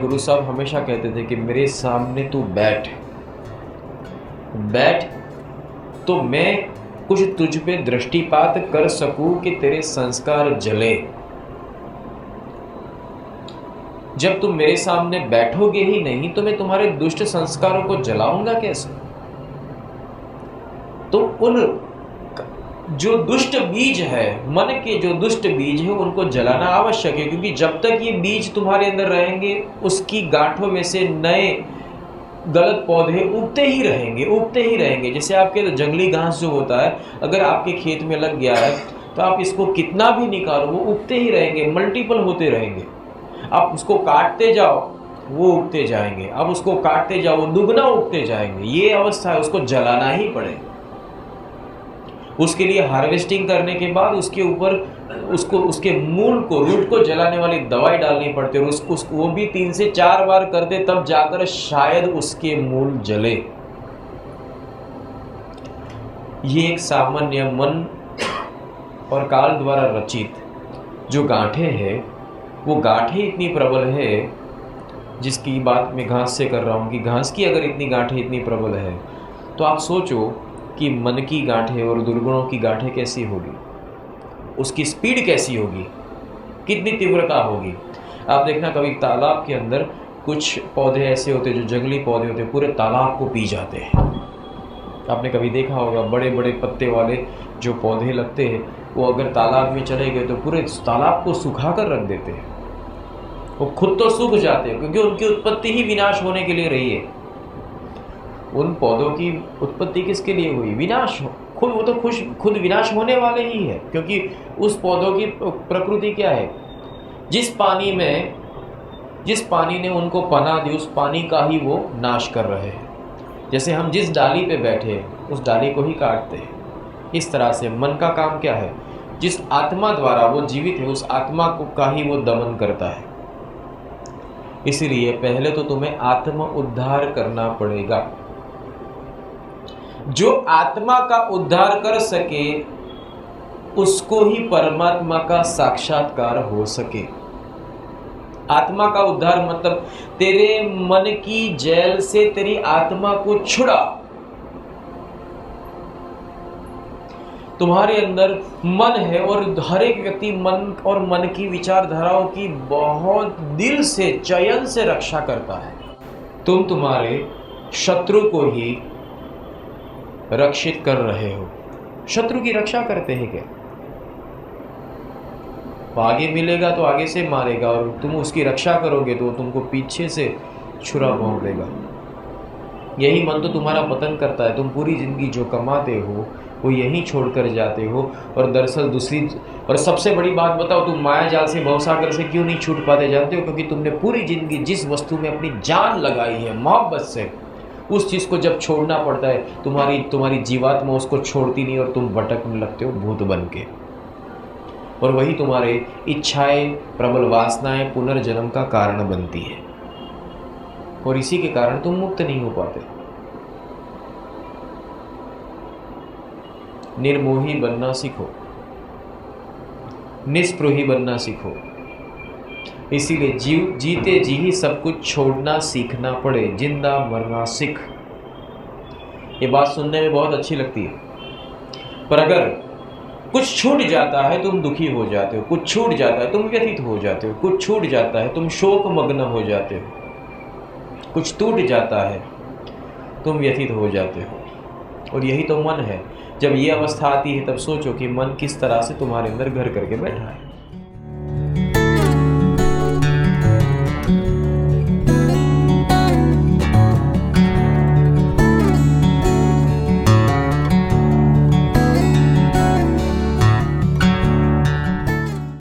गुरु साहब हमेशा कहते थे कि मेरे सामने तू बैठ बैठ, तो मैं कुछ तुझ पे दृष्टिपात कर सकूं कि तेरे संस्कार जले। जब तुम मेरे सामने बैठोगे ही नहीं तो मैं तुम्हारे दुष्ट संस्कारों को जलाऊंगा कैसे? तो उन जो दुष्ट बीज है, मन के जो दुष्ट बीज है, उनको जलाना आवश्यक है, क्योंकि जब तक ये बीज तुम्हारे अंदर रहेंगे उसकी गांठों में से नए गलत पौधे उगते ही रहेंगे। जैसे आपके जंगली घास जो होता है, अगर आपके खेत में लग गया है तो आप इसको कितना भी निकालो वो उगते ही रहेंगे, मल्टीपल होते रहेंगे। आप उसको काटते जाओ वो उगते जाएंगे, आप उसको काटते जाओ वो दुगना उगते जाएंगे। ये अवस्था है, उसको जलाना ही पड़ेगा। उसके लिए हार्वेस्टिंग करने के बाद उसके ऊपर उसके मूल को, रूट को जलाने वाली दवाई डालनी पड़ती है, और वो भी 3 से 4 बार करते तब जाकर शायद उसके मूल जले। ये एक सामान्य मन और काल द्वारा रचित जो गांठें हैं, वो गांठें इतनी प्रबल है, जिसकी बात मैं घास से कर रहा हूँ कि घास की अगर इतनी गांठें इतनी प्रबल है तो आप सोचो कि मन की गांठें और दुर्गुणों की गांठें कैसी होगी, उसकी स्पीड कैसी होगी, कितनी तीव्रता होगी। आप देखना कभी तालाब के अंदर कुछ पौधे ऐसे होते हैं जो जंगली पौधे होते हैं, पूरे तालाब को पी जाते हैं। आपने कभी देखा होगा बड़े बड़े पत्ते वाले जो पौधे लगते हैं, वो अगर तालाब में चले गए तो पूरे तालाब को सुखा कर रख देते हैं। वो खुद तो सूख जाते हैं क्योंकि उनकी उत्पत्ति ही विनाश होने के लिए रही है। उन पौधों की उत्पत्ति किसके लिए हुई? विनाश हो, वो तो खुद विनाश होने वाले ही है, क्योंकि उस पौधों की प्रकृति क्या है? जिस पानी ने उनको पनाह दी, उस पानी का ही वो नाश कर रहे हैं। जैसे हम जिस डाली पे बैठे उस डाली को ही काटते हैं, इस तरह से मन का काम क्या है? जिस आत्मा द्वारा वो जीवित है उस आत्मा को का ही वो दमन करता है। इसलिए पहले तो तुम्हें आत्म उद्धार करना पड़ेगा। जो आत्मा का उद्धार कर सके उसको ही परमात्मा का साक्षात्कार हो सके। आत्मा का उद्धार मतलब तेरे मन की जेल से तेरी आत्मा को छुड़ा। तुम्हारे अंदर मन है और हर एक व्यक्ति मन और मन की विचारधाराओं की बहुत दिल से, चयन से रक्षा करता है। तुम तुम्हारे शत्रु को ही रक्षित कर रहे हो। शत्रु की रक्षा करते हैं क्या? वो आगे मिलेगा तो आगे से मारेगा, और तुम उसकी रक्षा करोगे तो तुमको पीछे से छुरा भोंक देगा। यही मन तो तुम्हारा पतन करता है। तुम पूरी जिंदगी जो कमाते हो वो यही छोड़कर जाते हो, और दरअसल और सबसे बड़ी बात बताओ, तुम माया जाल से, भवसागर से क्यों नहीं छूट पाते जानते हो? क्योंकि तुमने पूरी जिंदगी जिस वस्तु में अपनी जान लगाई है मोहब्बत से, उस चीज़ को जब छोड़ना पड़ता है तुम्हारी जीवात्मा उसको छोड़ती नहीं और तुम भटकने लगते हो भूत बन के। और वही तुम्हारे इच्छाएं, प्रबल वासनाएं पुनर्जन्म का कारण बनती है, और इसी के कारण तुम मुक्त नहीं हो पाते। निर्मोही बनना सीखो, निस्पृही बनना सीखो। इसीलिए जीते जी ही सब कुछ छोड़ना सीखना पड़े, जिंदा मरना सीख। ये बात सुनने में बहुत अच्छी लगती है, पर अगर कुछ छूट जाता है तुम दुखी हो जाते हो, कुछ छूट जाता है तुम व्यथित हो जाते हो, कुछ छूट जाता है तुम शोक मग्न हो जाते हो, कुछ टूट जाता है तुम व्यथित हो जाते हो। और यही तो मन है। जब ये अवस्था आती है तब सोचो कि मन किस तरह से तुम्हारे अंदर घर करके बैठा है।